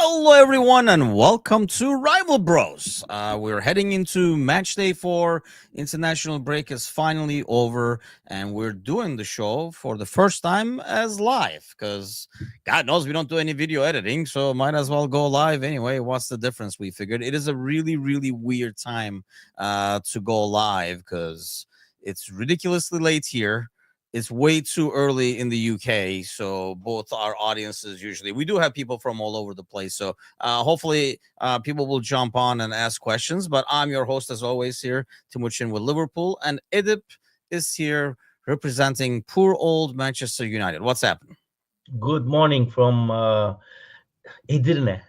Hello, everyone, and welcome to Rival Bros. We're heading into Matchday 4. International break is finally over, and we're doing the show for the first time as live because God knows we don't do any video editing, so might as well go live anyway. What's the difference? We figured it is a really, really weird time to go live because it's ridiculously late here. It's way too early in the UK, so both our audiences usually we do have people from all over the place. So hopefully people will jump on and ask questions. But I'm your host as always here, Timuçin with Liverpool, and Edip is here representing poor old Manchester United. What's happening? Good morning from Edirne,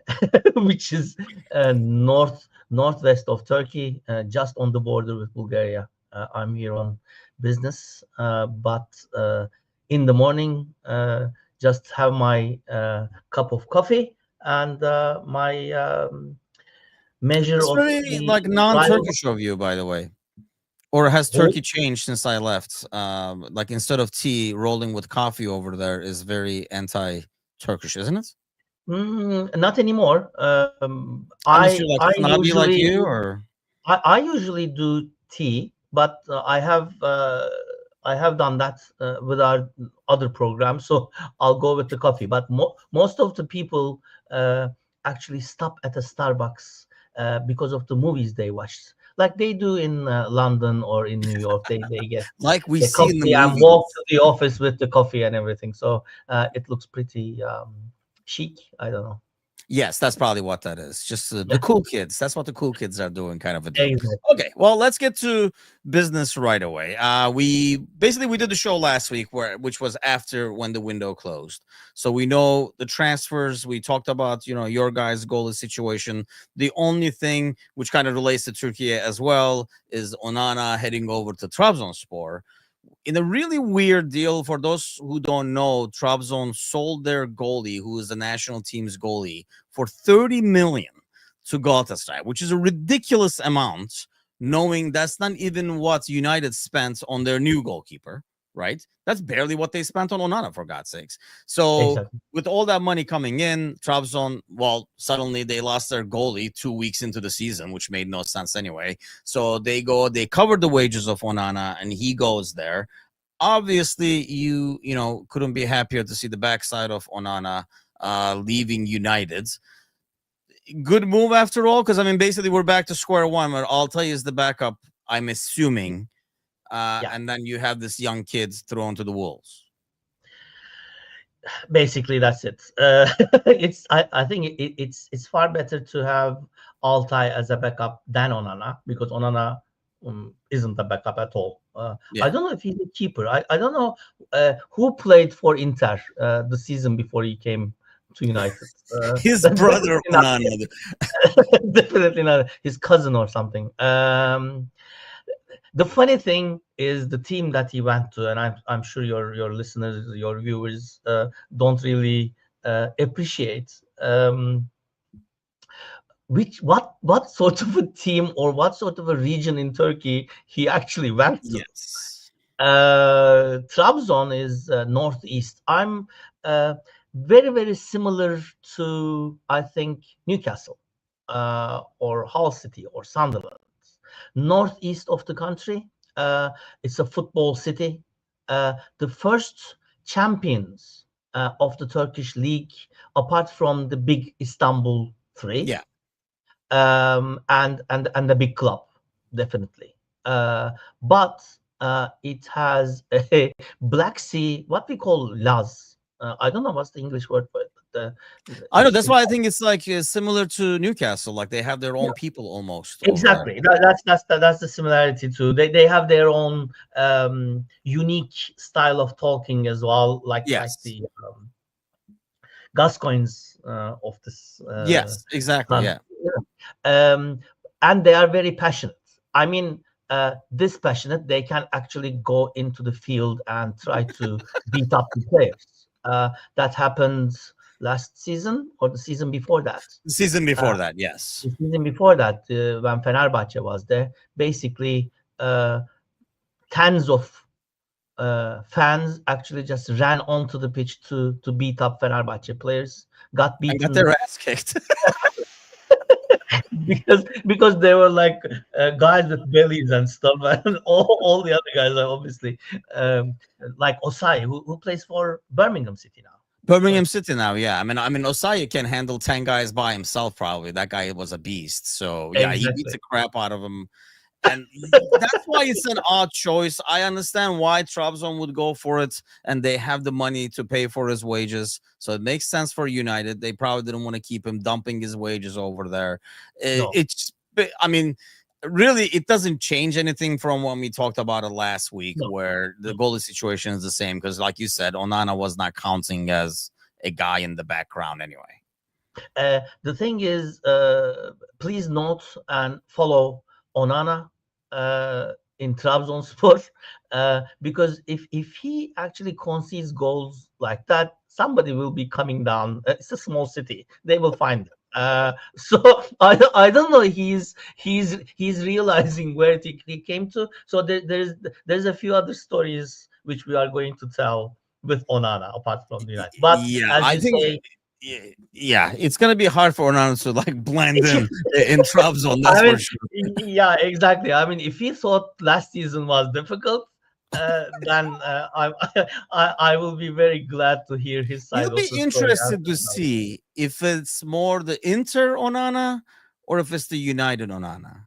which is northwest of Turkey, just on the border with Bulgaria. I'm here on business, but in the morning, just have my cup of coffee and my measure It's of really the like non-Turkish of you, by the way. Or has Turkey changed since I left? Like instead of tea, rolling with coffee over there is very anti-Turkish, isn't it? Not anymore. Unless you're like snobby like you, or I usually do tea, but I have done that with our other program, so I'll go with the coffee. But most of the people actually stop at a Starbucks because of the movies they watched, like they do in London or in New York. They get like we the see in the coffee and movies. walk to the office with the coffee and everything. So it looks pretty chic. I don't know. Yes, that's probably what that is. Just the cool kids. That's what the cool kids are doing, kind of a deal. Exactly. Okay, well, let's get to business right away. We did the show last week, which was after when the window closed. So we know the transfers. We talked about your guys' goalie situation. The only thing which kind of relates to Turkey as well is Onana heading over to Trabzonspor. In a really weird deal, for those who don't know, Trabzon sold their goalie, who is the national team's goalie, for 30 million to Galatasaray, which is a ridiculous amount, knowing that's not even what United spent on their new goalkeeper, right? That's barely what they spent on Onana, for God's sakes. So Exactly. with all that money coming in, Trabzon, well, suddenly they lost their goalie 2 weeks into the season, which made no sense anyway. So they covered the wages of Onana, and he goes there. Obviously, you couldn't be happier to see the backside of Onana leaving United. Good move after all, because I mean, basically we're back to square one. But I'll tell you, is the backup, I'm assuming, and then you have this young kid thrown to the wolves. Basically that's it. I think it's far better to have Altay as a backup than Onana, because Onana isn't a backup at all. I don't know if he's a keeper. I don't know who played for Inter the season before he came to United. His brother Onana. Definitely not his cousin or something. The funny thing is the team that he went to, and I'm sure your listeners, your viewers don't really appreciate what sort of a team or what sort of a region in Turkey he actually went to. Yes. Trabzon is northeast. I'm very, very similar to, I think, Newcastle or Hull City or Sunderland. Northeast of the country. It's a football city. The first champions of the Turkish league, apart from the big Istanbul 3, and the big club, definitely. But it has a Black Sea, what we call Laz. I don't know what's the English word for it. I know, that's why I think it's like similar to Newcastle, like they have their own people almost. Exactly, that's the similarity too. They have their own unique style of talking as well, like the Gascoignes of this. Yes, exactly. Yeah. And they are very passionate. I mean, this passionate, they can actually go into the field and try to beat up the players. That happened last season or the season before that. The season before that, yes. The season before that, when Fenerbahce was there, basically tens of fans actually just ran onto the pitch to beat up Fenerbahce players, got And got beaten their ass kicked. because they were like guys with bellies and stuff, and all the other guys are obviously um, like Osai, who plays for Birmingham City now. So Birmingham City now, yeah. I mean, Osaya can handle 10 guys by himself. Probably that guy was a beast. So yeah, he beats exactly, the crap out of him, and that's why it's an odd choice. I understand why Trabzon would go for it, and they have the money to pay for his wages, so it makes sense for United. They probably didn't want to keep him dumping his wages over there. no, I mean, really, it doesn't change anything from when we talked about it last week, no, where the no. goalie situation is the same because, like you said, Onana was not counting as a guy in the background anyway. The thing is, please note and follow Onana in Trabzonspor, because if he actually concedes goals like that, somebody will be coming down. It's a small city; they will find him. So I don't know. He's realizing where he came to. So there's a few other stories which we are going to tell with Onana apart from the United. But Yeah, as I you think. say. Yeah, it's gonna be hard for Onana to like blend in Trabzon. That's I for mean, sure. yeah, exactly. I mean, if he thought last season was difficult, then I will be very glad to hear his side You'll of be the story interested to now. see if it's more the Inter Onana or if it's the United Onana.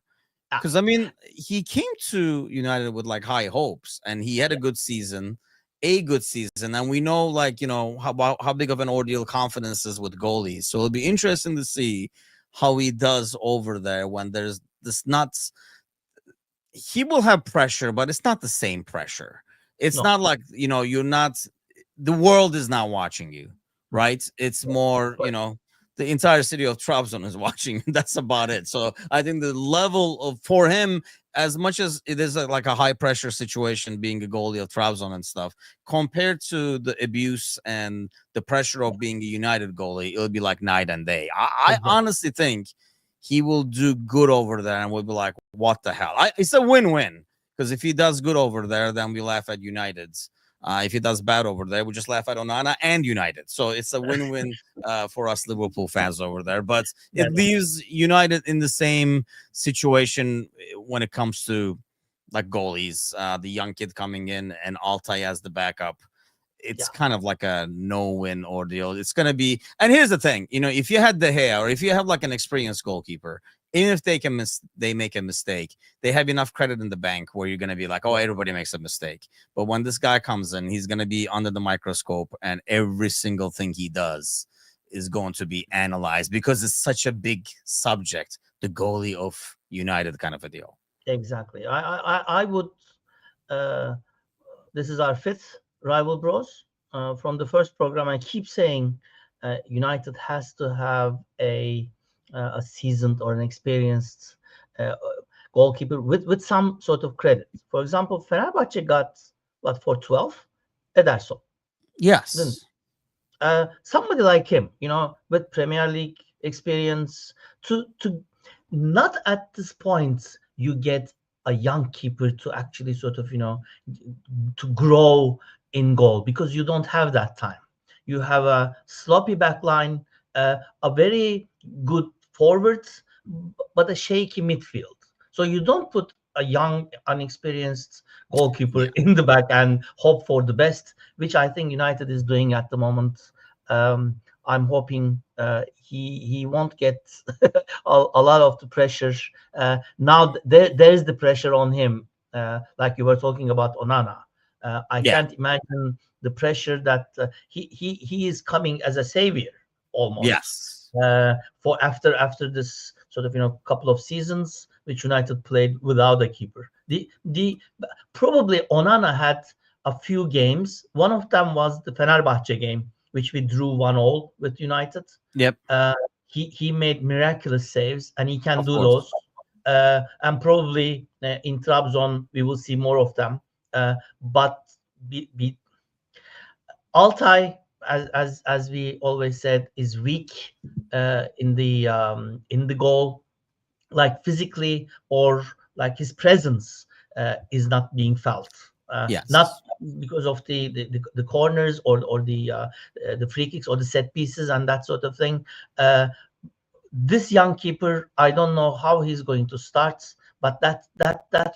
Ah, Because I mean, he came to United with like high hopes, and he had yeah, a good season, and we know like how big of an ordeal confidence is with goalies. So it'll be interesting to see how he does over there when there's this not. He will have pressure, but it's not the same pressure. It's no, not like you're not. The world is not watching you, right? It's no, more but the entire city of Trabzon is watching. That's about it. So I think the level of for him, as much as it is like a high pressure situation being a goalie of Trabzon and stuff, compared to the abuse and the pressure of being a United goalie, it'll be like night and day. I exactly, honestly think he will do good over there, and we'll be like, what the hell? It's a win-win because if he does good over there, then we laugh at United's. If he does bad over there, we just laugh at Onana and United. So it's a win-win for us Liverpool fans over there. But yeah, it leaves United in the same situation when it comes to like goalies. The young kid coming in and Altay as the backup. It's yeah, kind of like a no-win ordeal. It's gonna be, and here's the thing, if you had De Gea or if you have like an experienced goalkeeper, even if they make a mistake, they have enough credit in the bank where you're gonna be like, oh, yeah, everybody makes a mistake. But when this guy comes in, he's gonna be under the microscope, and every single thing he does is going to be analyzed because it's such a big subject, the goalie of United kind of a deal. exactly. I would. Uh, this is our fifth rival bros. From the first program, I keep saying United has to have a seasoned or an experienced uh, goalkeeper with some sort of credit. For example, Fenerbahce got what for 12? Ederson. Didn't Yes. somebody like him, with Premier League experience, to not at this point you get a young keeper to actually sort of to grow in goal because you don't have that time. You have a sloppy back line, a very good forwards, but a shaky midfield. So you don't put a young, unexperienced goalkeeper Yeah. in the back and hope for the best, which I think United is doing at the moment. I'm hoping he won't get a lot of the pressure. Now there's the pressure on him, like you were talking about Onana. I Yeah. can't imagine the pressure that he is coming as a savior almost Yes. for after this sort of couple of seasons which United played without a keeper. The probably Onana had a few games. One of them was the Fenerbahce game, which we drew 1-1 with United. Yep. Uh, he made miraculous saves, and he can Of do course. those. And probably in Trabzon we will see more of them. But Altay, as we always said, is weak in the goal, like physically, or like his presence is not being felt. Not Yes. because of the corners or the free kicks or the set pieces and that sort of thing. This young keeper, I don't know how he's going to start, but that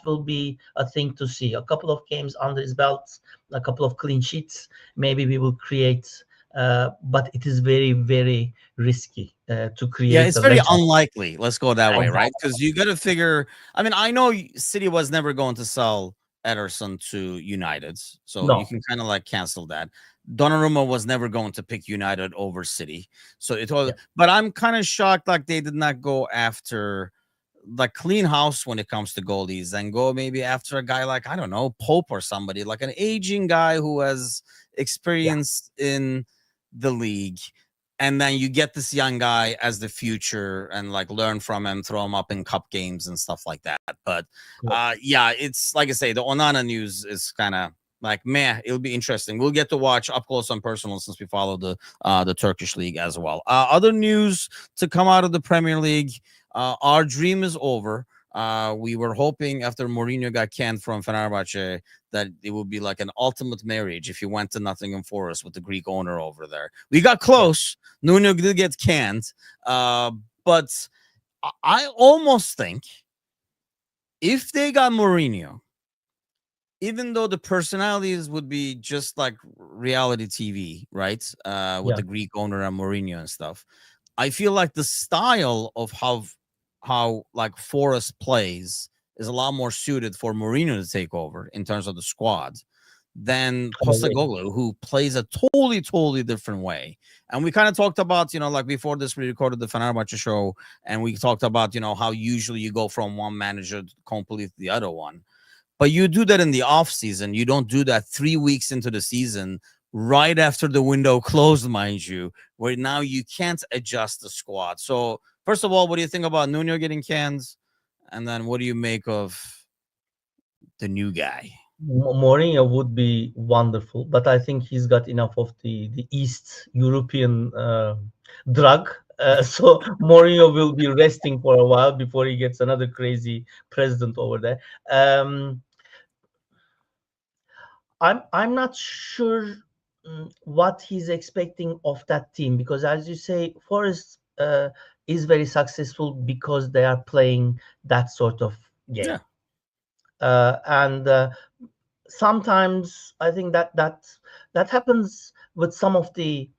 will be a thing to see. A couple of games under his belt, a couple of clean sheets, maybe we will create. But it is very, very risky to Yeah, create it's a very legend. unlikely. Let's go that way, right? Exactly. Because you got to figure. I mean, I know City was never going to sell Ederson to United, so you No. can kind of like cancel that. Donnarumma was never going to pick United over City, so it was. Yeah. But I'm kind of shocked, like they did not go after like clean house when it comes to goalies, and go maybe after a guy like I don't know Pope or somebody like an aging guy who has Yeah. experience in the league, and then you get this young guy as the future and like learn from him, throw him up in cup games and stuff like that. But yeah, it's like I say, the Onana news is kind of like meh. It'll be interesting. We'll get to watch up close and personal since we follow the Turkish league as well. Other news to come out of the Premier League. Our dream is over. We were hoping after Mourinho got canned from Fenerbahce that it would be like an ultimate marriage if you went to Nottingham Forest with the Greek owner over there. We got Yeah. close. Nuno did get canned, but I almost think if they got Mourinho, even though the personalities would be just like reality TV, right? With Yeah. the Greek owner and Mourinho and stuff, I feel like the style of how like Forest plays is a lot more suited for Mourinho to take over in terms of the squad than I agree. Postecoglou, who plays a totally different way. And we kind of talked about, like before this, we recorded the Fenerbahce show, and we talked about, how usually you go from one manager to complete the other one. But you do that in the off season. You don't do that 3 weeks into the season, right after the window closed, mind you, where now you can't adjust the squad. So, first of all, what do you think about Nuno getting cans? And then what do you make of the new guy? Mourinho would be wonderful, but I think he's got enough of the East European drug. So Mourinho will be resting for a while before he gets another crazy president over there. Um, I'm not sure what he's expecting of that team, because, as you say, Forest is very successful because they are playing that sort of game, Yeah. and sometimes I think that happens with some of the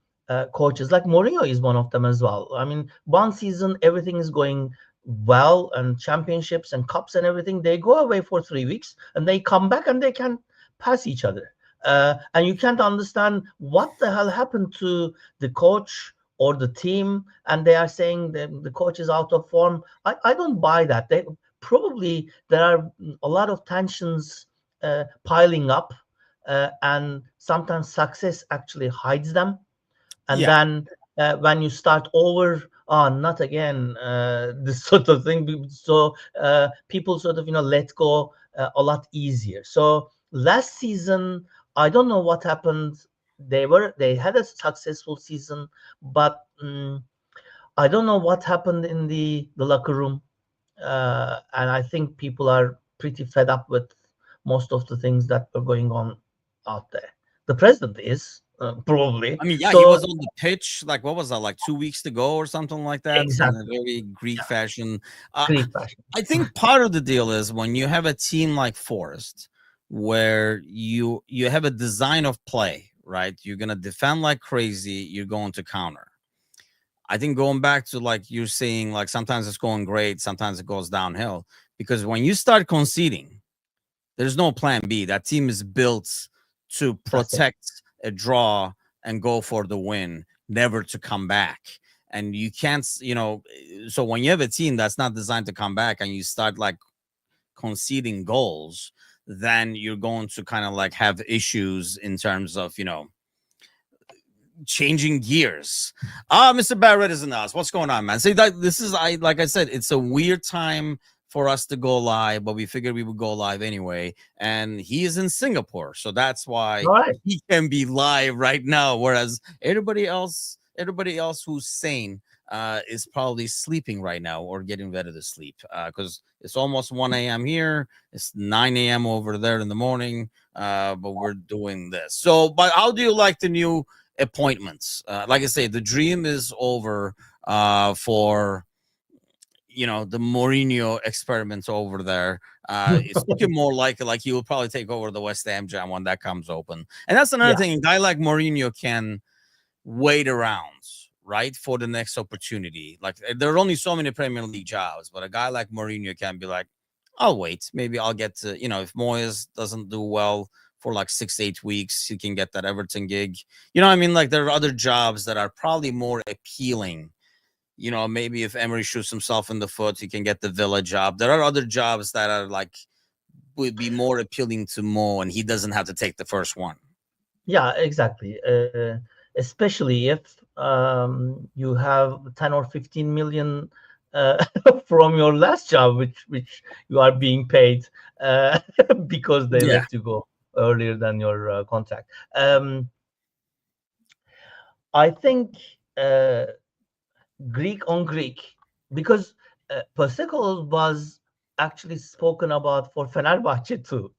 coaches. Like Mourinho is one of them as well. I mean, one season everything is going well, and championships and cups and everything. They go away for 3 weeks and they come back and they can pass each other. And you can't understand what the hell happened to the coach or the team, and they are saying the coach is out of form. I don't buy that. They probably, there are a lot of tensions piling up, and sometimes success actually hides them. And Yeah. then when you start over, not again, this sort of thing. So people sort of let go a lot easier. So last season, I don't know what happened. They had a successful season, but I don't know what happened in the locker room, and I think people are pretty fed up with most of the things that are going on out there. The president is probably I mean, yeah, he so. was on the pitch. Like, what was that? Like 2 weeks to go or something like that, in a Exactly. very Greek Yeah. fashion. Uh, Greek fashion. I think part of the deal is when you have a team like Forest, where you have a design of play, right? You're gonna defend like crazy. You're going to counter. I think going back to like you're saying, like sometimes it's going great, sometimes it goes downhill. Because when you start conceding, there's no plan B. That team is built to That's it. protect a draw and go for the win, never to come back. And you can't, so when you have a team that's not designed to come back and you start like conceding goals, then you're going to kind of like have issues in terms of, changing gears. Mr. Barrett is in the house. What's going on, man? See, this is like I said, it's a weird time for us to go live, but we figured we would go live anyway. And he is in Singapore, so that's why All right. he can be live right now. Whereas everybody else who's sane is probably sleeping right now or getting ready to sleep because it's almost 1 a.m. here. It's 9 a.m. over there in the morning, but we're doing this. So, but how do you like the new appointments? Like I say, the dream is over for the Mourinho experiments over there. It's looking more like he will probably take over the West Ham jam when that comes open. And that's another Yeah, thing. A guy like Mourinho can wait around, right, for the next opportunity. Like there are only so many Premier League jobs, but a guy like Mourinho can be like, I'll wait. Maybe I'll get to, if Moyes doesn't do well for like 6 8 weeks, he can get that Everton gig. You know what I mean? Like there are other jobs that are probably more appealing. Maybe if Emery shoots himself in the foot, he can get the Villa job. There are other jobs that are like would be more appealing to Mo, and he doesn't have to take the first one. yeah, exactly. Especially if you have 10 or 15 million from your last job, which you are being paid because they Yeah. let you go earlier than your contract. I think Greek on Greek, because Persepolis was actually spoken about for Fenerbahce too,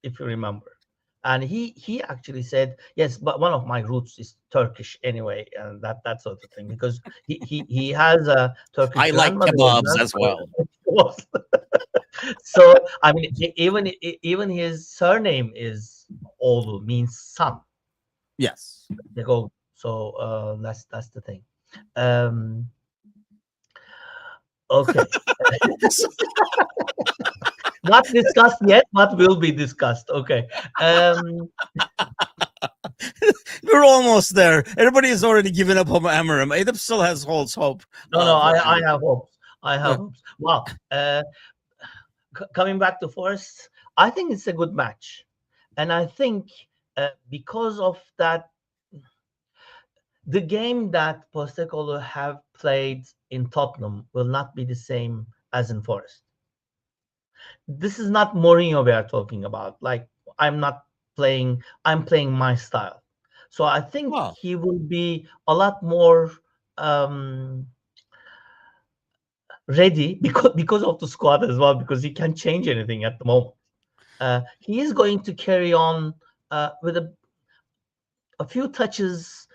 if you remember. And he actually said, yes, but one of my roots is Turkish anyway, and that sort of thing, because he has a Turkish I like grandmother and kebabs as well. grandfather. So I mean, even his surname is Oğlu, means son. Yes. They go. So that's the thing. Um, Okay. Not discussed yet, but will be discussed. Okay. We're almost there. Everybody has already given up on Amarim. Edip still holds hope No, for I Amarim. have hopes. I have hopes. Wow. Coming back to Forest, I think it's a good match. And I think because of that, the game that Postecoglou have played in Tottenham will not be the same as in Forest. This is not Mourinho we are talking about. Like I'm playing my style. So I think Well, he will be a lot more um, ready because of the squad as well, because he can't change anything at the moment. He is going to carry on with a few touches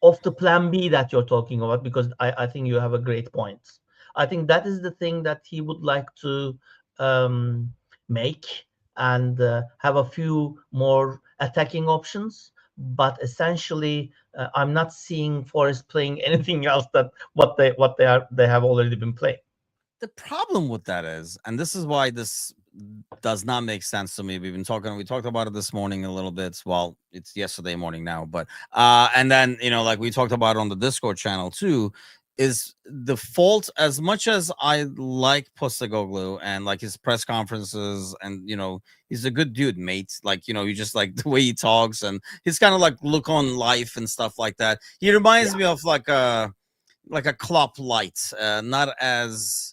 of the plan B that you're talking about, because I think you have a great point. I think that is the thing that he would like to um, make, and have a few more attacking options. But essentially, I'm not seeing Forest playing anything else that they have already been playing. the problem with that is, and this is why this does not make sense to me. We talked about it this morning a little bit. Well, it's yesterday morning now, but and then like we talked about it on the Discord channel too, is the fault. As much as I like Postagoglu and like his press conferences, and he's a good dude, mate. Like you just like the way he talks and his kind of like look on life and stuff like that. He reminds Yeah, me of like a Klopp light, not as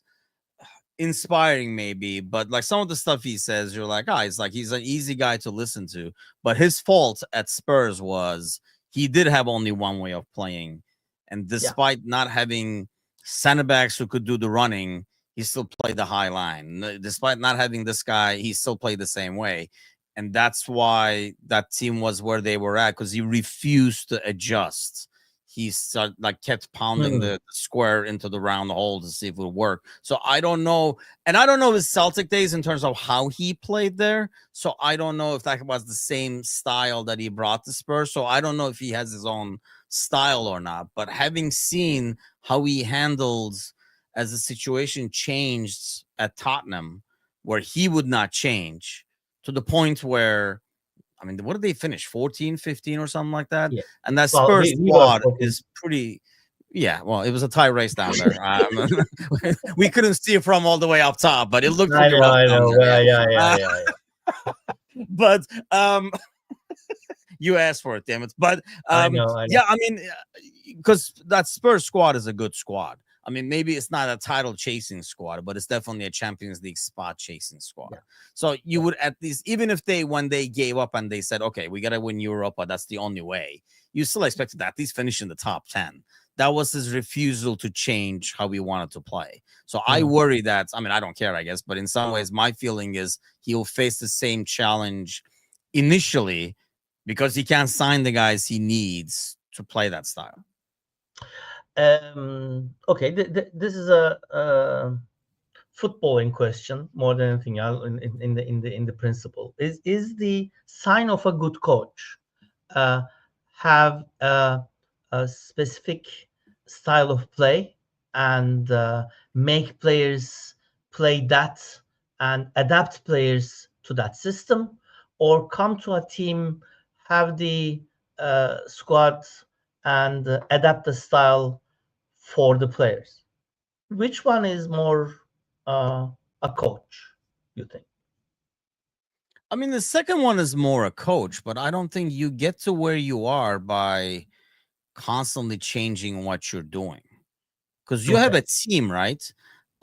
inspiring maybe, but like some of the stuff he says, you're like, it's like he's an easy guy to listen to. But his fault at Spurs was he did have only one way of playing, and yeah, despite not having center backs who could do the running, he still played the high line. Despite not having this guy, he still played the same way, and that's why that team was where they were at, because he refused to adjust. He started, like, kept pounding Hmm. the square into the round hole to see if it would work. So I don't know, and I don't know his Celtic days in terms of how he played there. So I don't know if that was the same style that he brought to Spurs. So I don't know if he has his own style or not. But having seen how he handled as the situation changed at Tottenham, where he would not change to the point where, I mean, what did they finish? 14, 15 or something like that? Yeah. And that Well, Spurs we were squad talking. is pretty. Yeah, well, it was a tie race down there. We couldn't see it from all the way up top, but it looked pretty rough I down know. there. Yeah, yeah, Uh, yeah. but you asked for it, damn it. But I know. yeah, I mean, because that Spurs squad is a good squad. I mean, maybe it's not a title chasing squad, but it's definitely a Champions League spot chasing squad. Yeah. So you would at least, even if when they gave up and they said, okay, we got to win Europa, that's the only way, you still expected to at least finish in the top 10. That was his refusal to change how we wanted to play. So I worry that, I mean, I don't care, I guess, but in some ways, my feeling is he'll face the same challenge initially because he can't sign the guys he needs to play that style. Okay, this is a footballing question more than anything else. In the principle, is the sign of a good coach have a specific style of play and make players play that and adapt players to that system, or come to a team, have the squad and adapt the style for the players? Which one is more a coach, you think? I mean, the second one is more a coach, but I don't think you get to where you are by constantly changing what you're doing because you have Okay. a team, right?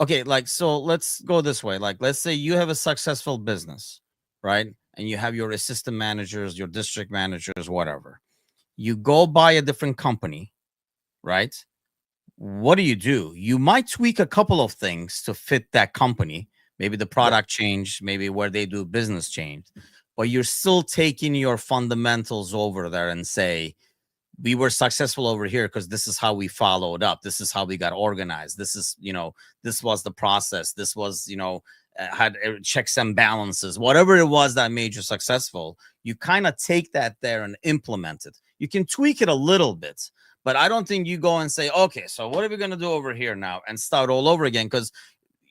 Okay, like, so let's go this way. Like, let's say you have a successful business, right? And you have your assistant managers, your district managers, whatever. You go buy a different company, right? What do? You might tweak a couple of things to fit that company. Maybe the Yeah. product change, maybe where they do business change, but you're still taking your fundamentals over there and say, we were successful over here because this is how we followed up. This is how we got organized. This is, this was the process. This was, had checks and balances, whatever it was that made you successful. You kind of take that there and implement it. You can tweak it a little bit, but I don't think you go and say, okay, so what are we going to do over here now and start all over again? Because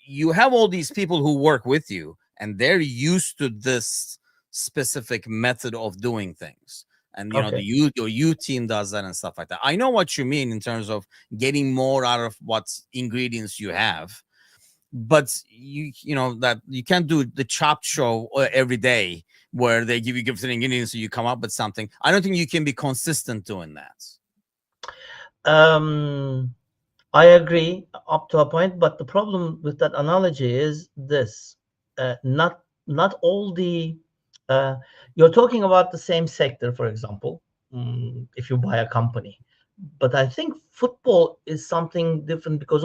you have all these people who work with you and they're used to this specific method of doing things. And Okay. your youth team does that and stuff like that. I know what you mean in terms of getting more out of what ingredients you have, but that you can't do the chopped show every day where they give you different ingredients so you come up with something. I don't think you can be consistent doing that. I agree up to a point, but the problem with that analogy is this: not all the you're talking about the same sector, for example, if you buy a company, but I think football is something different because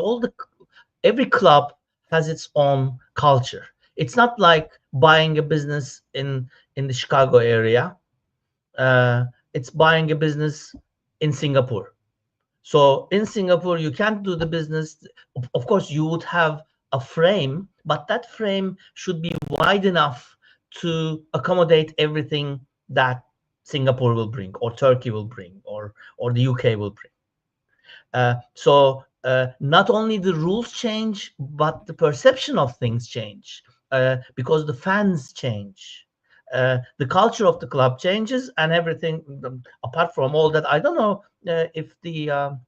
every club has its own culture. It's not like buying a business in the Chicago area. It's buying a business in Singapore. So in Singapore, you can't do the business. Of course, you would have a frame, but that frame should be wide enough to accommodate everything that Singapore will bring, or Turkey will bring, or the UK will bring. So not only the rules change, but the perception of things change because the fans change. The culture of the club changes, and everything. Apart from all that, I don't know if the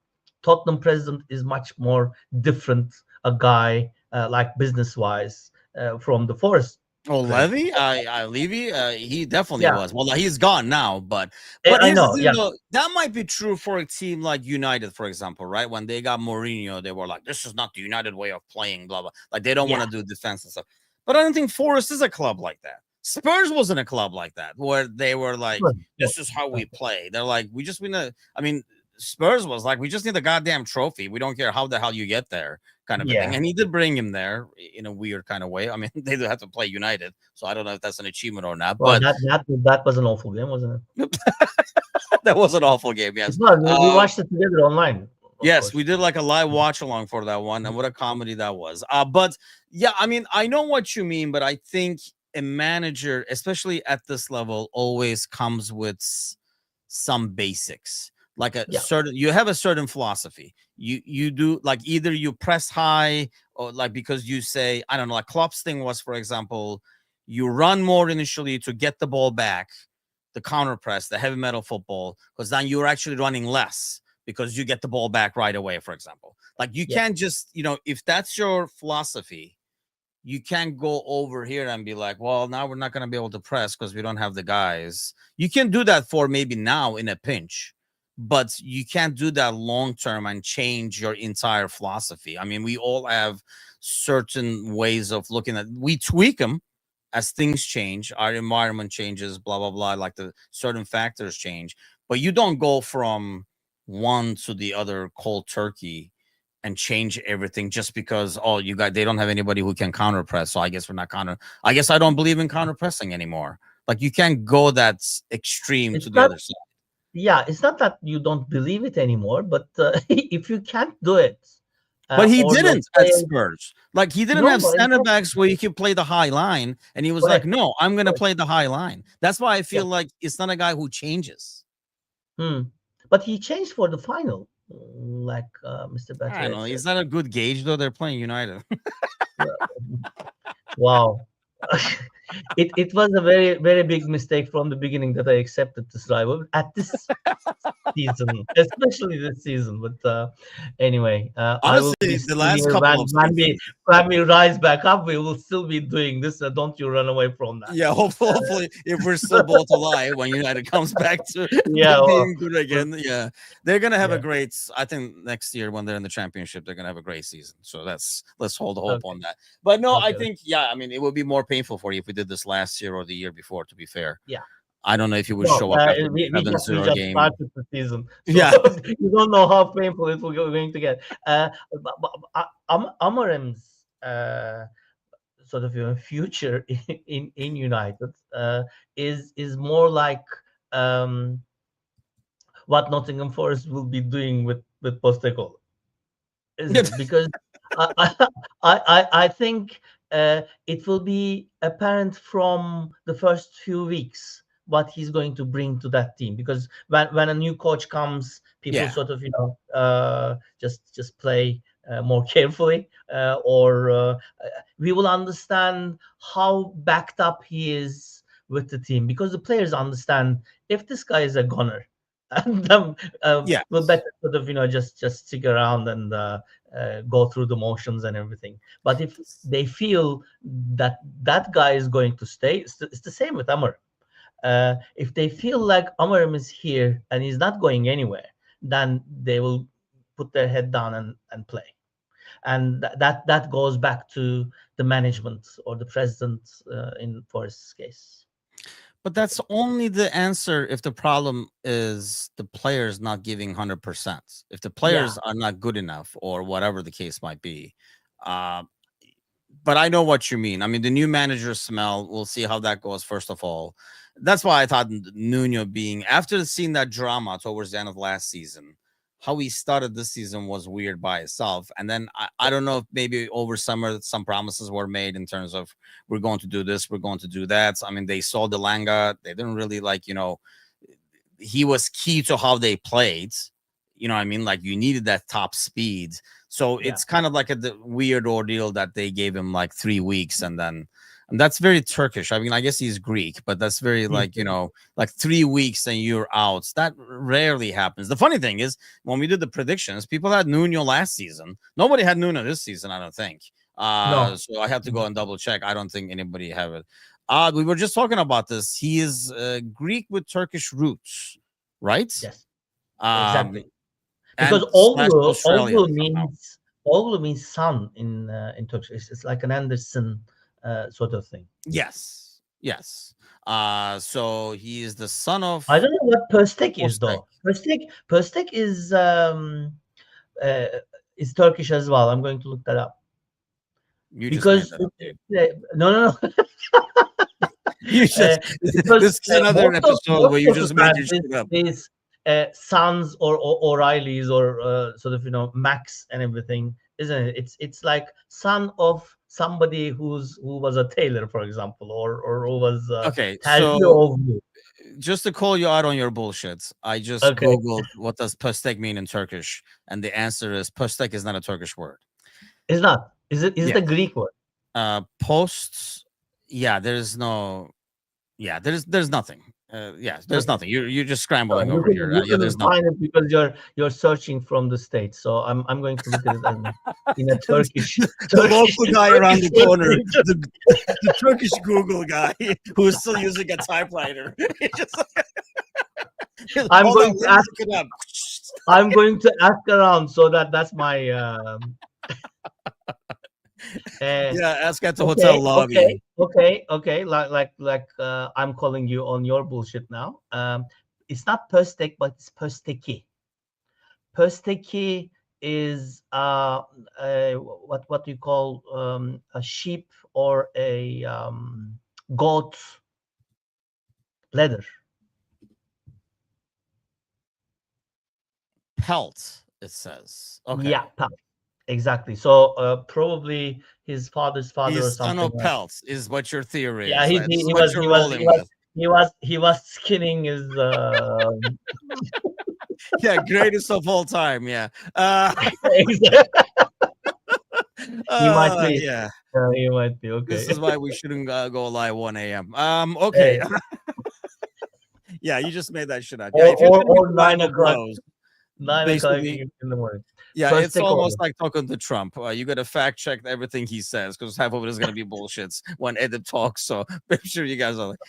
Tottenham president is much more different a guy, like business-wise, from the Forest Oh, president. Levy, he definitely Yeah, was. Well, he's gone now, but I here's the know. thing, Yeah, though. That might be true for a team like United, for example, right? When they got Mourinho, they were like, "This is not the United way of playing." Blah blah. Like they don't want yeah. to do defense and stuff. But I don't think Forest is a club like that. Spurs wasn't a club like that, where they were like, Sure. "This is how we play." They're like, "We just want to." I mean, Spurs was like, "We just need a goddamn trophy. We don't care how the hell you get there." Kind of a thing. Yeah. And he did bring him there in a weird kind of way. I mean, they do have to play United, so I don't know if that's an achievement or not. Well, But that was an awful game, wasn't it? that was an awful game. It Yes. was. We watched it together online, of Yes, we course. did like a live watch along for that one, and what a comedy that was. But yeah, I mean, I know what you mean, but I think a manager, especially at this level, always comes with some basics. Like Yeah. you have a certain philosophy. You do like either you press high or like because you say, I don't know, like Klopp's thing was, for example, you run more initially to get the ball back, the counter press, the heavy metal football, because then you're actually running less because you get the ball back right away, for example. Like you Yeah. can't just, if that's your philosophy, you can't go over here and be like, well, now we're not going to be able to press because we don't have the guys. You can do that for maybe now in a pinch, but you can't do that long term and change your entire philosophy. I mean, we all have certain ways of looking at. We tweak them as things change, our environment changes, blah blah blah. Like the certain factors change, but you don't go from one to the other cold turkey and change everything just because they don't have anybody who can counter press. So I guess we're not counter. I guess I don't believe in counter pressing anymore. Like you can't go that extreme It's to the not, other side. yeah, it's not that you don't believe it anymore, but if you can't do it, But he or your didn't at players, Spurs. Like he didn't no, have no, center exactly, backs where you could play the high line, and he was like, correct, "No, I'm going to correct, play the high line." That's why I yeah. feel like it's not a guy who changes. Hmm. But he changed for the final, like Mr. I don't Banter know. said. Is that a good gauge though? They're playing United. Yeah. Wow. It was a very big mistake from the beginning that I accepted this rival at this season, especially this season. But anyway, I will be Honestly, the still last here couple of seasons. when we rise back up. We will still be doing this. Don't you run away from that. Yeah, hopefully, if we're still both alive when United comes back to Yeah, well, being good again, yeah, they're gonna have a yeah. great. I think next year when they're in the championship, they're gonna have a great season. So let's hold hope Okay, on that. But no, I okay. think I mean, it would be more painful for you if we did this last year or the year before. To be fair, Yeah. I don't know if you would No, show up after the we 7-0 just game. started the season, so Yeah, you don't know how painful it will going to get. Amorim's sort of future in United is more like um, what Nottingham Forest will be doing with Postecoglou, isn't it? Because I I think it will be apparent from the first few weeks what he's going to bring to that team. Because when a new coach comes, people yeah. sort of just play more carefully, or we will understand how backed up he is with the team, because the players understand if this guy is a gunner. And Yeah. we'll better sort of just stick around and go through the motions and everything. But if they feel that that guy is going to stay, it's the same with Amar. If they feel like Amarim is here and he's not going anywhere, then they will put their head down and play. And that goes back to the management or the president in Forest's case. But that's only the answer if the problem is the players not giving 100%. If the Yeah, players are not good enough or whatever the case might be. Uh, but I know what you mean. I mean, the new manager smell, we'll see how that goes, first of all. That's why I thought Nuno being, after seeing that drama towards the end of last season, how he started this season was weird by itself. And then I don't know if maybe over summer some promises were made in terms of we're going to do this, we're going to do that. I mean, they saw the Langa, they didn't really he was key to how they played. You know what I mean? Like you needed that top speed. So yeah. it's kind of like a weird ordeal that they gave him like 3 weeks and that's very Turkish. I mean, I guess he's Greek, but that's very like, like 3 weeks and you're out. That rarely happens. The funny thing is when we did the predictions, people had Nuno last season. Nobody had Nuno this season, I don't think. No. So I have to go and double check. I don't think anybody have it. We were just talking about this. He is Greek with Turkish roots, right? Yes, Um, exactly. Because and slash Australian somehow. Oğlu means son in Turkish. It's like an Anderson sort of thing. Yes, yes. So he is the son of I don't know what Pöstek is Postek. though. Pöstek is Turkish as well. I'm going to look that up. You just made Because that up, dude. no. You just Because this is another episode where you most of just the made time your shit up. is sons or O'Reillys or sort of Max and everything, isn't it? It's like son of somebody who was a tailor, for example, or who was Okay, terzi so oğlu. just to call you out on your bullshit, I just Okay, googled what does Postek mean in Turkish, and the answer is Postek is not a Turkish word. it's not. Is it Yeah. a Greek word? Posts. Yeah, there's no. Yeah, there's nothing. There's Okay. nothing. You're just No, scrambling over here. you Yeah, couldn't there's nothing. find it because you're searching from the States. So I'm going to look at it in a Turkish The local guy around the Turkish corner, region. the Turkish Google guy who's still using a typewriter. I'm Hold on, going let to me ask. look it up. I'm going to ask around, so that's my. Uh, Yeah, ask at the hotel okay, lobby. okay. I'm calling you on your bullshit now. It's not Pöstek, but it's Pösteki. Pösteki is what you call a sheep or a goat leather. Pelt, it says. Yeah, Okay. exactly. So probably his father's father or He's son something of like. Pelts is what your theory Yeah, is. This is what you're rolling with. he was skinning his. Yeah, greatest of all time. Yeah. Uh, He might be. yeah. He might be This okay. is why we shouldn't go live 1 a.m. Okay. Eh, Yeah, you just made that shit up. Yeah, or if you're listening to nine Rival o'clock, Bros, 9 o'clock basically, in the morning. yeah, First it's take over. almost like talking to Trump. You got to fact check everything he says because half of it is going to be bullshits when Edip talks. So make sure you guys are like,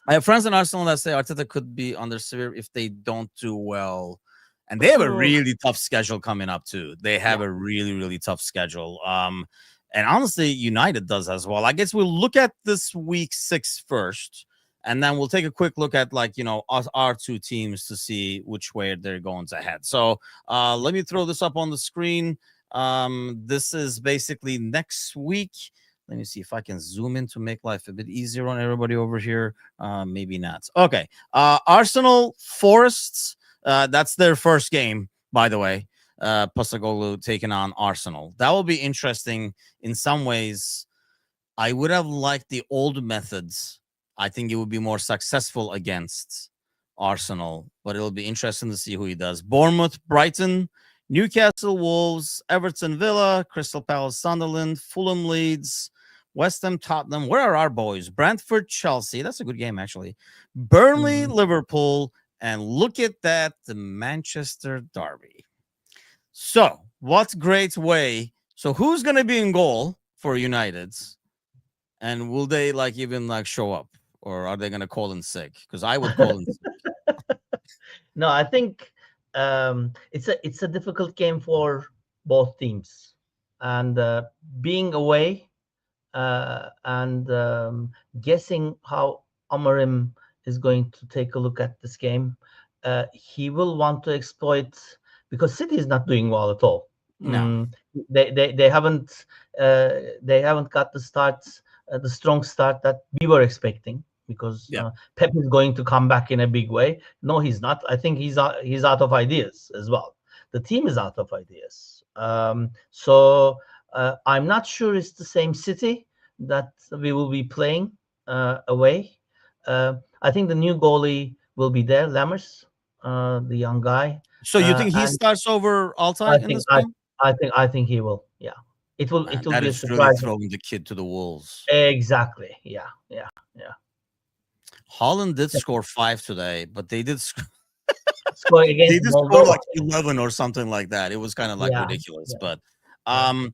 I have friends in Arsenal that say Arteta could be under severe if they don't do well. And they have a Oh, really tough schedule coming up too. They have yeah, a really, really tough schedule. And honestly, United does as well. I guess we'll look at this week 6 first, and then we'll take a quick look at our two teams to see which way they're going to head. So let me throw this up on the screen. This is basically next week. Let me see if I can zoom in to make life a bit easier on everybody over here. Maybe not. Okay. Arsenal Forests. That's their first game, by the way. Pasagoglu taking on Arsenal. That will be interesting in some ways. I would have liked the old methods. I think it would be more successful against Arsenal, but it'll be interesting to see who he does. Bournemouth, Brighton, Newcastle, Wolves, Everton, Villa, Crystal Palace, Sunderland, Fulham, Leeds, West Ham, Tottenham. Where are our boys? Brentford, Chelsea. That's a good game, actually. Burnley, mhm. Liverpool, and look at that, the Manchester Derby. So, what great way. So, who's going to be in goal for United's? And will they even show up, or are they going to call in sick? Because I would call in sick. No, I think it's a difficult game for both teams, and being away and guessing how Amorim is going to take a look at this game. He will want to exploit because City is not doing well at all. No. They haven't got the strong start that we were expecting because Yeah. Pep is going to come back in a big way. No, he's not. I think he's out of ideas as well. The team is out of ideas. So I'm not sure it's the same City that we will be playing away. I think the new goalie will be there, Lammers, the young guy, So you think he and starts over I Altay in think this game? I think he will. Yeah, it Man, will that be a is really surprise. throwing the kid to the wolves. Exactly. Yeah. Holland did score 5 today, but Score they against did score Moldova. like 11 or something like that. It was kind of like Yeah, ridiculous. yeah, But yeah.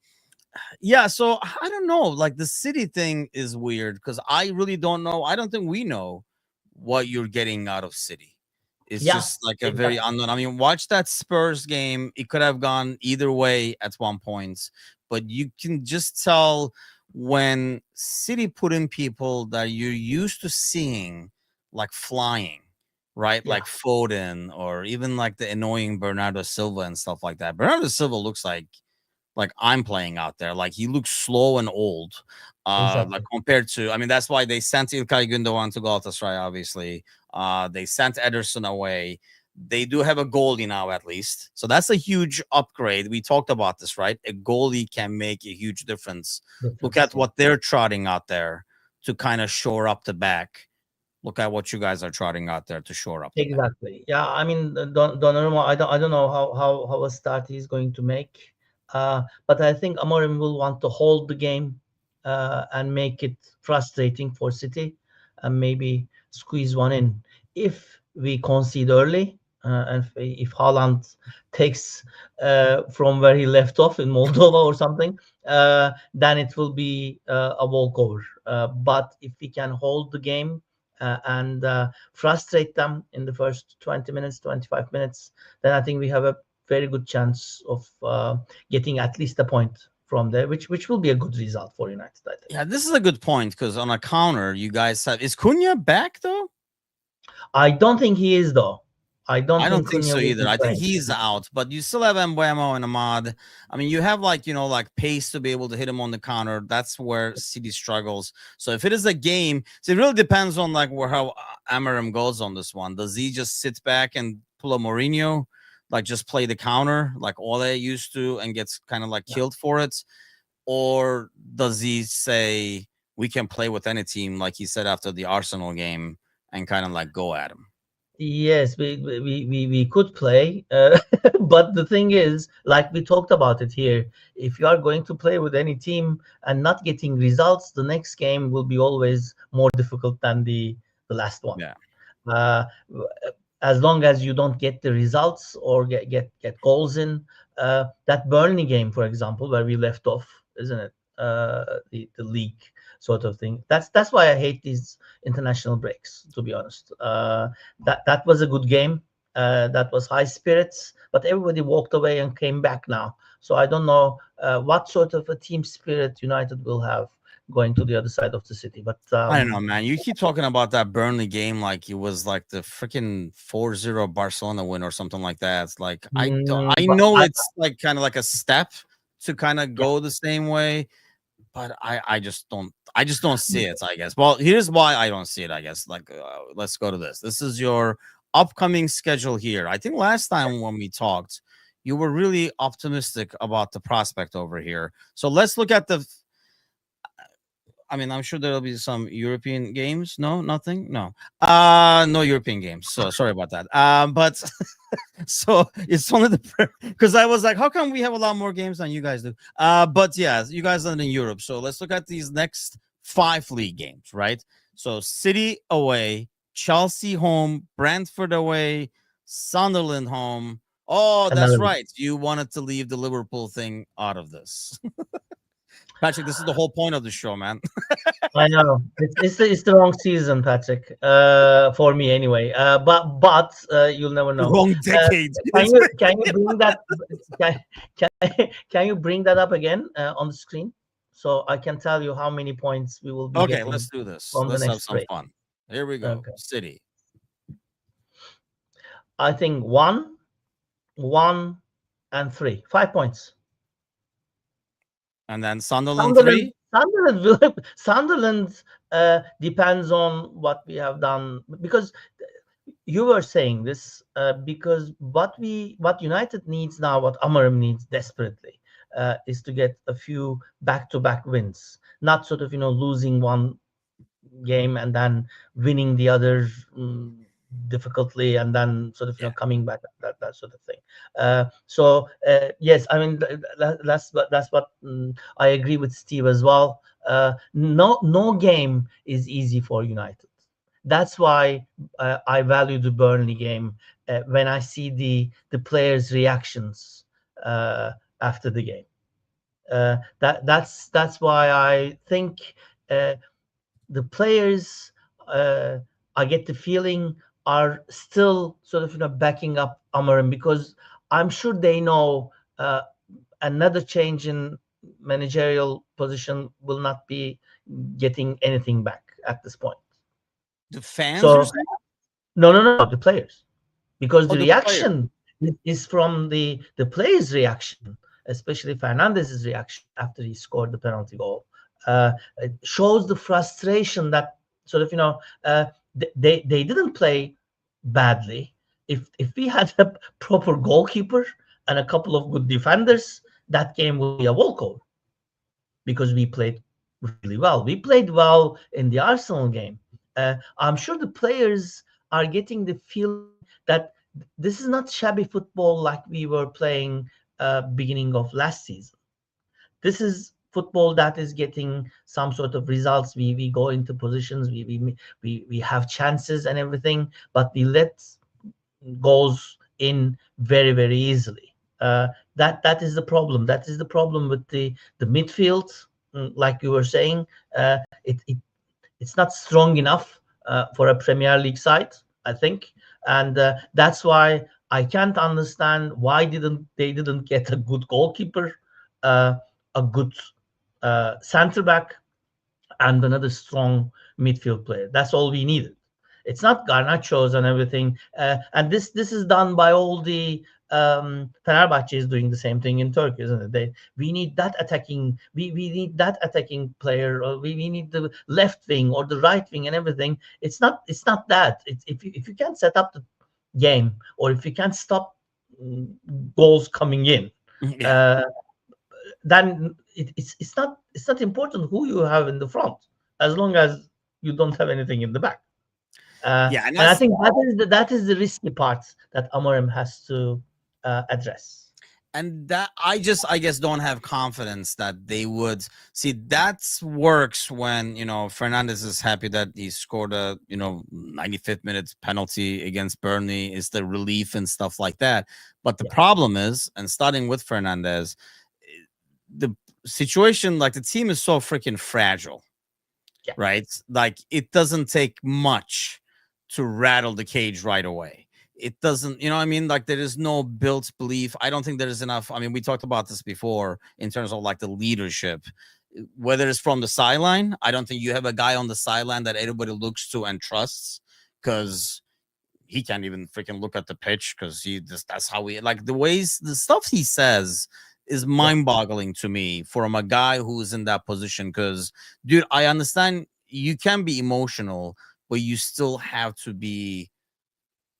yeah, so I don't know. Like the City thing is weird because I really don't know. I don't think we know what you're getting out of City. It's Yeah, just like a very exactly. unknown. I mean, watch that Spurs game. It could have gone either way at one point, but you can just tell when City put in people that you're used to seeing like flying, right? Yeah, Like Foden or even like the annoying Bernardo Silva and stuff like that. Bernardo Silva looks like I'm playing out there. Like he looks slow and old. Like exactly. compared to, I mean, that's why they sent İlkay Gündoğan to Galatasaray, obviously. They sent Ederson away. They do have a goalie now, at least. So that's a huge upgrade. We talked about this, right? A goalie can make a huge difference. Look Difference. at Yeah. what they're trotting out there to kind of shore up the back. Look at what you guys are trotting out there to shore up the back. Exactly. Yeah, I mean, Donnarumma, I don't know how a start he's going to make, but I think Amorim will want to hold the game and make it frustrating for City, and maybe squeeze one in. If we concede early, and if Haaland takes from where he left off in Moldova or something, then it will be a walkover. But if we can hold the game and frustrate them in the first 20 minutes, 25 minutes, then I think we have a very good chance of getting at least a point from there, which will be a good result for United, I think. Yeah, this is a good point because on a counter, you guys have. Is Cunha back though? I don't think he is, though. I don't I don't think think Cunha so will either. be I think playing. he's out, but you still have Mbuemo and Ahmad. I mean, you have like, like pace to be able to hit him on the counter. That's where City struggles. So if it is a game, so it really depends on like how Amarim goes on this one. Does he just sit back and pull a Mourinho, like just play the counter like all they used to and gets kind of like killed for it? Or does he say we can play with any team, like he said after the Arsenal game, and kind of like go at him? Yes, we could play, but the thing is, like we talked about it here, if you are going to play with any team and not getting results, the next game will be always more difficult than the last one. Yeah. Uh, as long as you don't get the results or get goals in, that Burnley game, for example, where we left off, isn't it? The league sort of thing. That's why I hate these international breaks, to be honest. That was a good game. That was high spirits, but everybody walked away and came back now. So I don't know what sort of a team spirit United will have going to the other side of the city. But I don't know, man. You keep talking about that Burnley game like it was like the freaking 4-0 Barcelona win or something like that. It's like I but know it's like kind of like a step to kind of yeah, go the same way, but I just don't see it, I guess. Well, here's why I don't see it, I guess. Like let's go to this. This is your upcoming schedule here. I think last time when we talked, you were really optimistic about the prospect over here. So let's look at the I mean, I'm sure there'll be some European games. No, nothing. No, no European games. So sorry about that. But so it's only the because I was like, how come we have a lot more games than you guys do? But yeah, you guys are in Europe. So let's look at these next 5 league games, right? So City away, Chelsea home, Brentford away, Sunderland home. Oh, that's another. right. You wanted to leave the Liverpool thing out of this. Patrick, this is the whole point of the show, man. I know it's the wrong season, Patrick. For me anyway. But you'll never The know. wrong Uh, decade. can you bring that can you bring that up again on the screen so I can tell you how many points we will be Okay, getting let's do this. from the Let's have next some break? fun. Here we go. Okay. City. I think 1, and 3. 5 points. And then Sunderland Sunderland, 3. Sunderland depends on what we have done because you were saying this because what United needs now, what Amorim needs desperately, is to get a few back-to-back wins, not sort of losing one game and then winning the other difficultly and then sort of Yeah. coming back, that sort of thing. So yes, I mean that's what I agree with Steve as well. No game is easy for United. That's why I value the Burnley game when I see the players' reactions after the game. That's why I think the players, uh, I get the feeling, are still sort of backing up Amarim because I'm sure they know another change in managerial position will not be getting anything back at this point. The fans, you're So saying? no, the players, because Oh, the the player. reaction is from the players' reaction, especially Fernandez's reaction after he scored the penalty goal. It shows the frustration that sort of they didn't play badly. If we had a proper goalkeeper and a couple of good defenders, that game would be a walkover because we played really well. We played well in the Arsenal game. I'm sure the players are getting the feeling that this is not shabby football like we were playing beginning of last season. This is football that is getting some sort of results. We go into positions, we have chances and everything, but we let goals in very very easily. That is the problem. That is the problem with the midfield. Like you were saying, it's not strong enough. for a Premier League side, I think, and that's why I can't understand why they didn't get a good goalkeeper, a good center back, and another strong midfield player. That's all we needed. It's not Garnachos and everything. And this is done by all the Fenerbahce is doing the same thing in Turkey, isn't it? We need that attacking. We need that attacking player. Or we need the left wing or the right wing and everything. It's not that. If you can't set up the game or if you can't stop goals coming in, Yeah. uh, then it's not important who you have in the front as long as you don't have anything in the back. Yeah, and And I that's think that is the risky part that Amorim has to address. and that I guess don't have confidence that they would see. That works when Fernandez is happy that he scored a 95th minute penalty against Burnley, is the relief and stuff like that. But the Yeah, problem is, and starting with Fernandez, the situation, like, the team is so freaking fragile, yeah, right? Like, it doesn't take much to rattle the cage right away. It doesn't, you know what I mean? Like, there is no built belief. I don't think there is enough. I mean, we talked about this before in terms of like the leadership, whether it's from the sideline. I don't think you have a guy on the sideline that everybody looks to and trusts, because he can't even freaking look at the pitch, because that's how he, like, the stuff he says is yeah, mind-boggling to me from a guy who's in that position. Because, dude, I understand you can be emotional, but you still have to be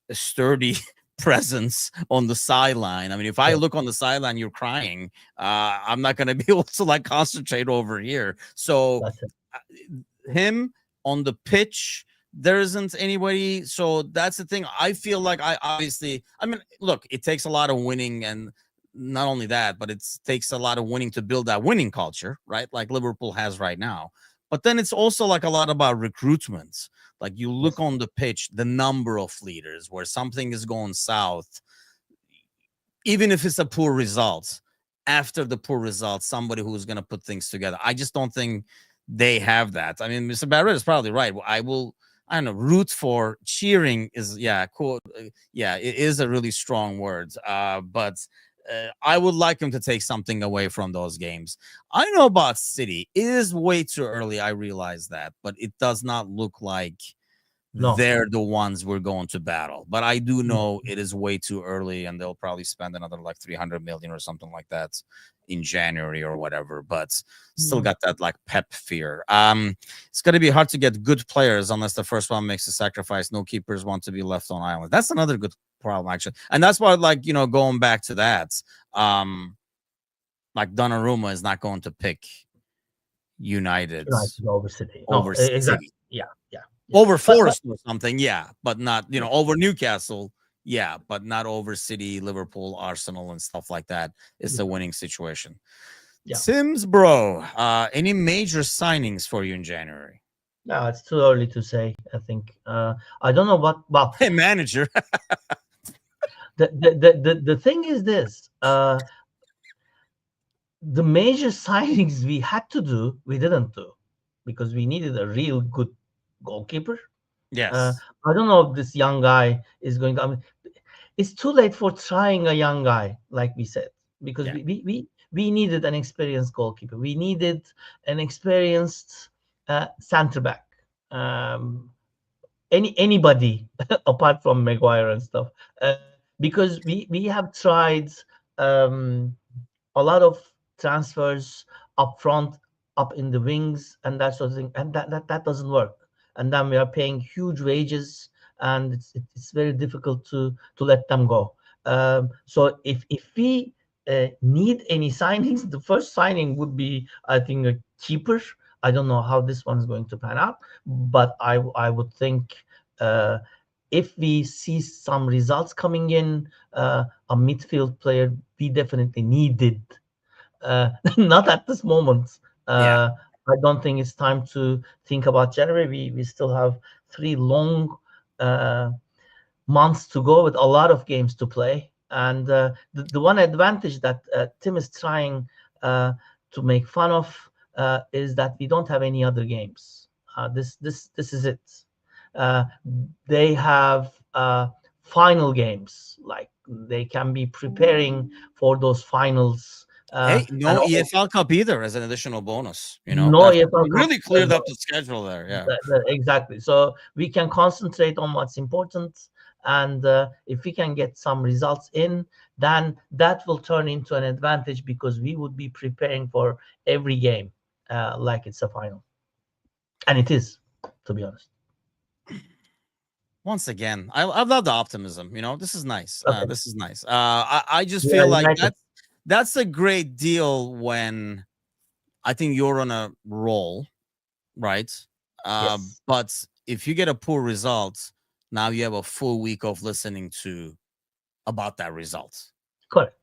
a sturdy presence on the sideline. I mean, if I yeah. look on the sideline, you're crying. I'm not going to be able to like concentrate over here. So That's it. him on the pitch, there isn't anybody. So that's the thing. I feel like I mean, look, it takes a lot of winning, and not only that, but it takes a lot of winning to build that winning culture, right? Like Liverpool has right now. But then it's also like a lot about recruitment. Like, you look Yes, on the pitch, the number of leaders where something is going south, even if it's a poor result, after the poor result, somebody who's going to put things together. I just don't think they have that. I mean, Mr. Barrett is probably right. I don't know, root for. Cheering is, yeah, cool. Yeah, it is a really strong word. But I would like him to take something away from those games. I know about City. It is way too early. I realize that, but it does not look like no, they're the ones we're going to battle. But I do no. know it is way too early, and they'll probably spend another like 300 million or something like that in January or whatever. But still Mm. got that like pep fear. It's gonna be hard to get good players unless the first one makes a sacrifice. No keepers want to be left on island. That's another good problem, actually. And that's why, like, going back to that, like, Donnarumma is not going to pick United United over City. No, over exactly. City. Yeah, yeah, yeah. Over But Forest or something, yeah, but not, yeah, over Newcastle, yeah, but not over City, Liverpool, Arsenal, and stuff like that. It's a yeah, winning situation. yeah. Sims, bro, any major signings for you in January? No, it's too early to say. I think I don't know what. Well, Hey, manager. the thing is this: the major signings we had to do, we didn't do because we needed a real good goalkeeper. Uh, Yes. I don't know if this young guy is going to. I mean, it's too late for trying a young guy, like we said, because Yeah. we needed an experienced goalkeeper. We needed an experienced center back. Um, anybody apart from Maguire and stuff, because we have tried um, a lot of transfers up front, up in the wings, and that sort of thing, and that doesn't work. And then we are paying huge wages, and it's very difficult to let them go. So if we need any signings, the first signing would be, I think, a keeper. I don't know how this one's going to pan out, but I would think uh, if we see some results coming in, a midfield player we definitely needed. Not at this moment. Yeah. I don't think it's time to think about January. We still have 3 long uh, months to go with a lot of games to play. And the one advantage that Tim is trying to make fun of is that we don't have any other games. This is it. uh, they have final games, like they can be preparing for those finals. Hey, And no EFL Cup either as an additional bonus. no That's EFL Cup really as cleared up well. the schedule there. Yeah. Exactly. So we can concentrate on what's important, and if we can get some results in, then that will turn into an advantage because we would be preparing for every game like it's a final, and it is, to be honest. Once again, I love the optimism. This is nice. Okay, This is nice. I just we are feel like united. that's a great deal when I think you're on a roll, right? Yes, But if you get a poor result, now you have a full week of listening to about that result. correct,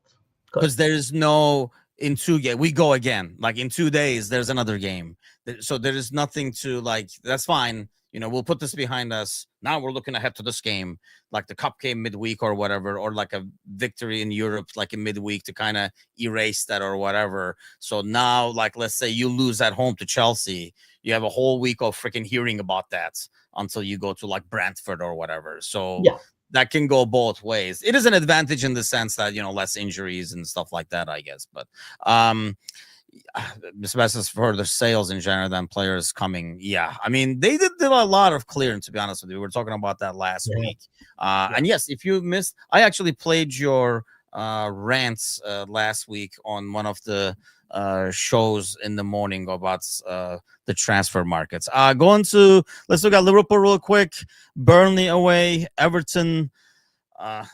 Because correct. there is no in we go again. Like in 2 days, there's another game. So there is nothing to like. That's fine. We'll put this behind us. Now we're looking ahead to this game, like the cup game midweek or whatever, or like a victory in Europe, like in midweek to kind of erase that or whatever. So now, like, let's say you lose at home to Chelsea, you have a whole week of freaking hearing about that until you go to like Brentford or whatever. So Yeah, that can go both ways. It is an advantage in the sense that less injuries and stuff like that, I guess. But this best is for the sales in general than players coming. Yeah, I mean they did a lot of clearing. To be honest with you, we were talking about that last yeah, week. yeah. And yes, if you missed, I actually played your rants last week on one of the shows in the morning about the transfer markets. Let's look at Liverpool real quick. Burnley away, Everton.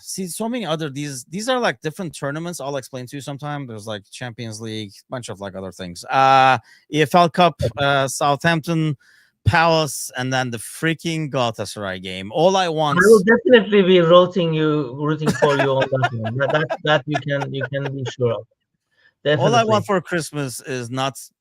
See, so many other these are like different tournaments. I'll explain to you sometime. There's like Champions League, bunch of like other things. EFL Cup, Southampton, Palace, and then the freaking Galatasaray game. All I I want. will definitely be rooting for you on that one. That you can be sure of. All I want Definitely. for Christmas is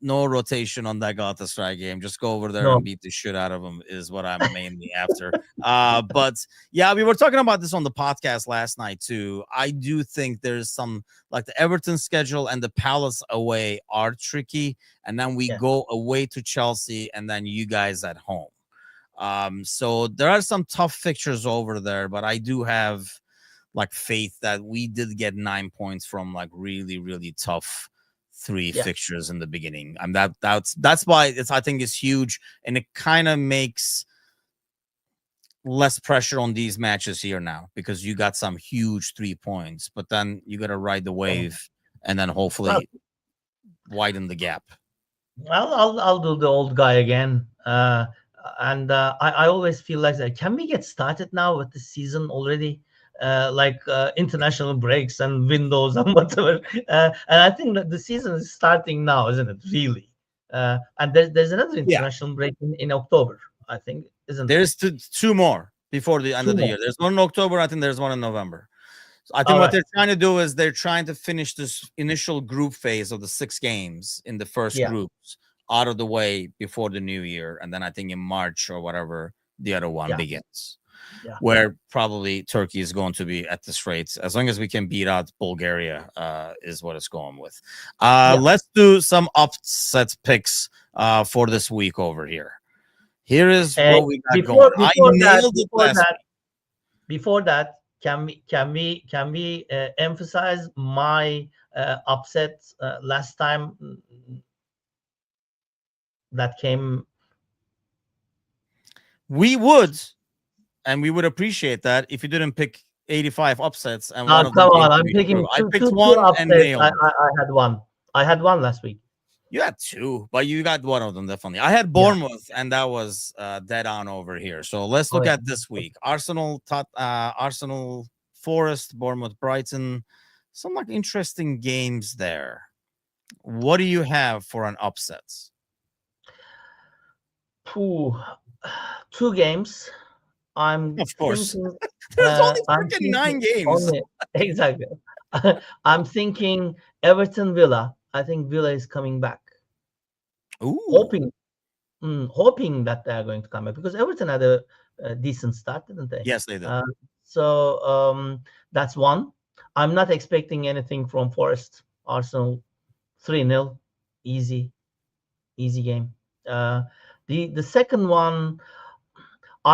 no rotation on that Galatasaray game. Just go over there No. and beat the shit out of them is what I'm mainly after. But yeah, we were talking about this on the podcast last night too. I do think there's some like the Everton schedule and the Palace away are tricky, and then we Yeah. go away to Chelsea and then you guys at home. So there are some tough fixtures over there, but I do have like faith that we did get 9 points from like really really tough three Yeah. fixtures in the beginning. That's why I think it's huge, and it kind of makes less pressure on these matches here now because you got some huge 3 points, but then you got to ride the wave and then Well, hopefully widen the gap. I'll do the old guy again. And I always feel like that. Can we get started now with the season already? International breaks and windows and whatever. And I think that the season is starting now, isn't it? Really. And there's another Yeah, international break in October, I think, isn't it? there's two more before the end Two of the more. year. There's one in October. I think there's one in November. I think All what right. they're trying to do is they're trying to finish this initial group phase of the 6 games in the first Yeah. groups out of the way before the new year. And then I think in March or whatever, the other one Yeah. begins. Yeah. Where probably Turkey is going to be at this rate. As long as we can beat out Bulgaria, is what it's going with. Yeah. Let's do some upset picks for this week over here. Here is Uh, what we got before going. I before that nailed it before last that before that, can we emphasize my upset last time that came? we would, and we would appreciate that if you didn't pick 85 upsets and one of them Come came on, to I'm be picking true. I picked two one and upsets. nailed I, it. I I had one. I had one last week. You had two, but you got one of them definitely. I had Yeah. Bournemouth, and that was dead on over here. So let's Oh look yeah. at this week. Arsenal, Forest, Bournemouth, Brighton. Some like interesting games there. What do you have for an upsets? Phew. Two games. I'm Of course, thinking. there's only I'm freaking thinking 9 games. only exactly. I'm thinking Everton Villa. I think Villa is coming back. Ooh, Hoping that they are going to come back because Everton had a decent start, didn't they? yes, they did. So that's one. I'm not expecting anything from Forest. Arsenal 3-0, easy game. Uh, the second one,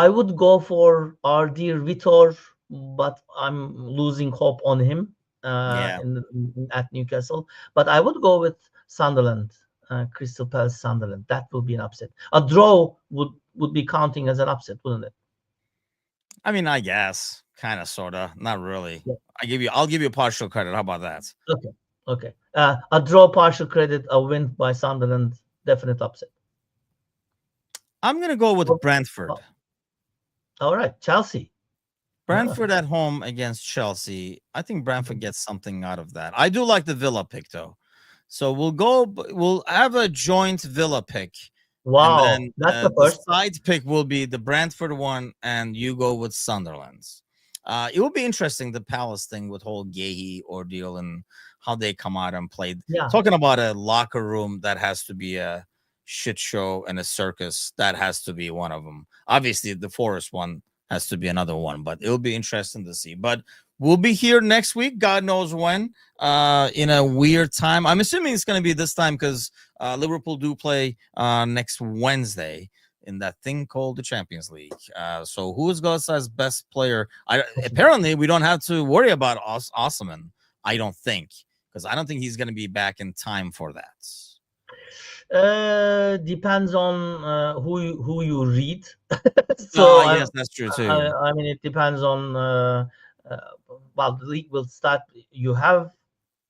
I would go for our dear Vitor, but I'm losing hope on him Yeah. at Newcastle. But I would go with Sunderland, Crystal Palace, Sunderland. That will be an upset. A draw would be counting as an upset, wouldn't it? I mean, I guess, kind of, sorta, not really. Yeah. I'll give you partial credit. How about that? Okay. Okay. A draw, partial credit. A win by Sunderland, definite upset. I'm gonna go with Oh, Brentford. all right, Chelsea. Ah, Brentford at home against Chelsea. I think Brentford gets something out of that. I do like the Villa pick though. So we'll have a joint Villa pick. And wow, then that's the the first. side pick will be the Brentford one, and you go with Sunderland's. It will be interesting, the Palace thing with whole Gahey ordeal and how they come out and play. Yeah, Talking about a locker room that has to be a shit show and a circus, that has to be one of them. Obviously, the Forest one has to be another one, but it'll be interesting to see. But we'll be here next week, God knows when, in a weird time. I'm assuming it's going to be this time because Liverpool do play next Wednesday in that thing called the Champions League. So who is Galatasaray's best player? Apparently, we don't have to worry about Osman, I don't think, because I don't think he's going to be back in time for that. depends on who you read. Ah, so yes, that's true too. I mean, it depends on. Uh, well, the league will start. You have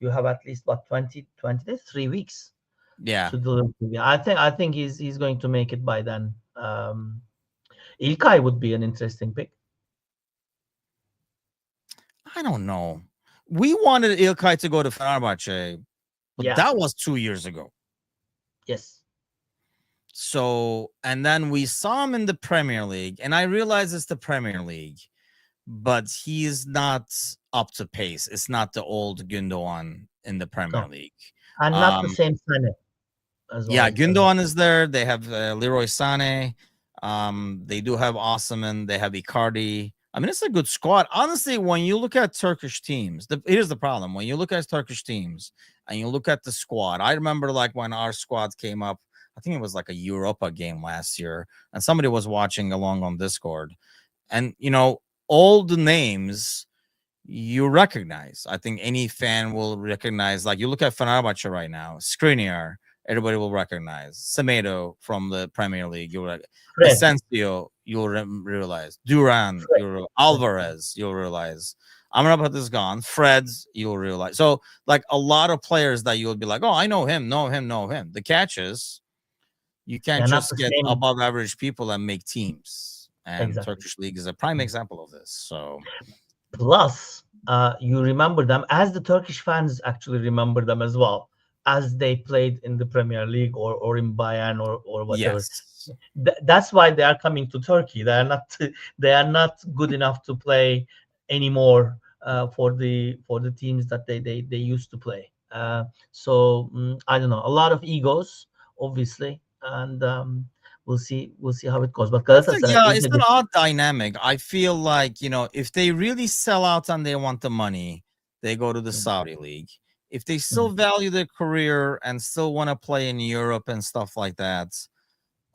at least what 20 days, 3 weeks Yeah. to deliver. Yeah, I think he's going to make it by then. Ilkay would be an interesting pick. I don't know. We wanted Ilkay to go to Fenerbahce, but Yeah. that was 2 years ago. Yes. So, and then we saw him in the Premier League, and I realize it's the Premier League, but he is not up to pace. It's not the old Gündoğan in the Premier No. League. And not the same Sane as Yeah, well. Gündoğan is there. They have Leroy Sané. They do have Osimhen. They have Icardi. I mean, it's a good squad. Honestly, when you look at Turkish teams, here's the problem. When you look at Turkish teams and you look at the squad, I remember like when our squad came up, I think it was like a Europa game last year, and somebody was watching along on Discord. And, all the names you recognize. I think any fan will recognize. Like you look at Fenerbahce right now, Skriniar, everybody will recognize. Semedo from the Premier League, you'll Fred. Asensio, you'll realize. Duran, Alvarez, you'll realize. Amrabat is gone. Fred's, you'll realize. So, like a lot of players that you'll be like, oh, I know him, know him, know him. The catch is you can't They're not just the get same. above average people and make teams. And Exactly. Turkish league is a prime example of this. So, Plus, you remember them as the Turkish fans actually remember them as well, as they played in the Premier League or in Bayern or whatever. yes. That's why they are coming to Turkey. They are not good enough to play anymore for the teams that they used to play. So I don't know. A lot of egos, obviously, and we'll see how it goes. But Galatasaray is It's a an good. odd dynamic. I feel like, if they really sell out and they want the money, they go to the Saudi league. If they still value their career and still want to play in Europe and stuff like that,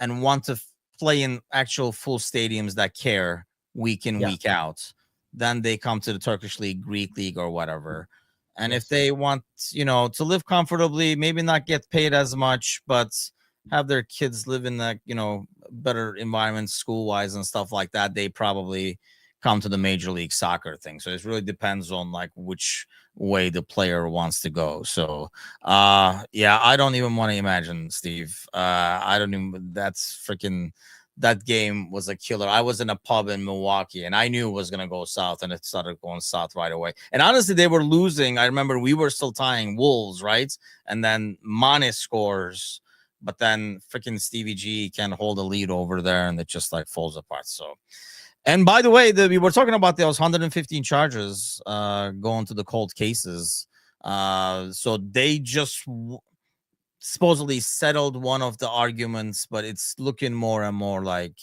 and want to play in actual full stadiums that care week in, Yeah. week out, then they come to the Turkish league, Greek league, or whatever. And if Yes. they want, to live comfortably, maybe not get paid as much, but have their kids live in that, better environment school wise and stuff like that, they probably come to the Major League Soccer thing. So it really depends on like which way the player wants to go. So yeah, I don't even want to imagine, Steve. I don't even, that's freaking, that game was a killer. I was in a pub in Milwaukee and I knew it was going to go south, and it started going south right away. And honestly, they were losing. I remember we were still tying Wolves, right? And then Mane scores, but then freaking Stevie G can't hold a lead over there, and it just like falls apart. So, and by the way, we were talking about those 115 charges going to the cold cases. So they just supposedly settled one of the arguments, but it's looking more and more like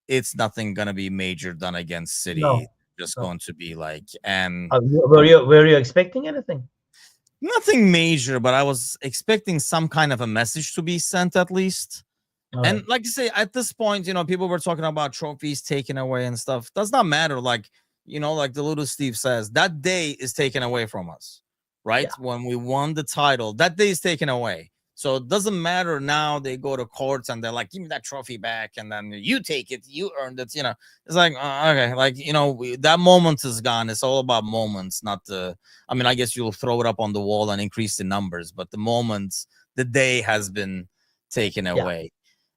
it's nothing gonna be major done against City. No. Just No. going to be like, and Were you expecting anything? nothing major, but I was expecting some kind of a message to be sent at least. All And right. like you say, at this point, people were talking about trophies taken away and stuff. Does not matter. Like, like the little Steve says, that day is taken away from us, right? Yeah. When we won the title, that day is taken away. So it doesn't matter now. They go to courts and they're like, give me that trophy back. And then you take it. You earned it. It's like, okay. Like, that moment is gone. It's all about moments, not the, I mean, I guess you'll throw it up on the wall and increase the numbers, but the moments, the day has been taken Yeah. away.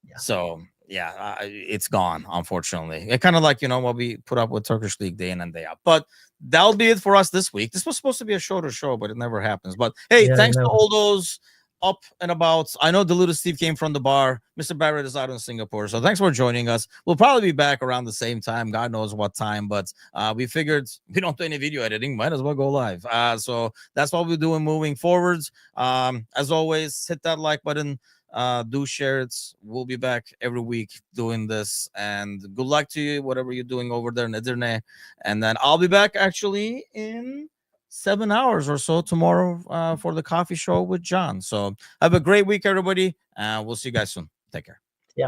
Yeah. So yeah, it's gone. Unfortunately, it kind of like what we put up with Turkish League day in and day out. But that'll be it for us this week. This was supposed to be a shorter show, but it never happens. But hey, Yeah. thanks to all those up and about. I know the little Steve came from the bar. Mr. Barrett is out in Singapore, so thanks for joining us. We'll probably be back around the same time. God knows what time, but we figured we don't do any video editing. Might as well go live. So that's what we're doing moving forwards. As always, hit that like button. Do share it. We'll be back every week doing this, and good luck to you, whatever you're doing over there in internet. And then I'll be back actually in 7 hours or so tomorrow for the coffee show with John. So have a great week, everybody. We'll see you guys soon. Take care. Yeah.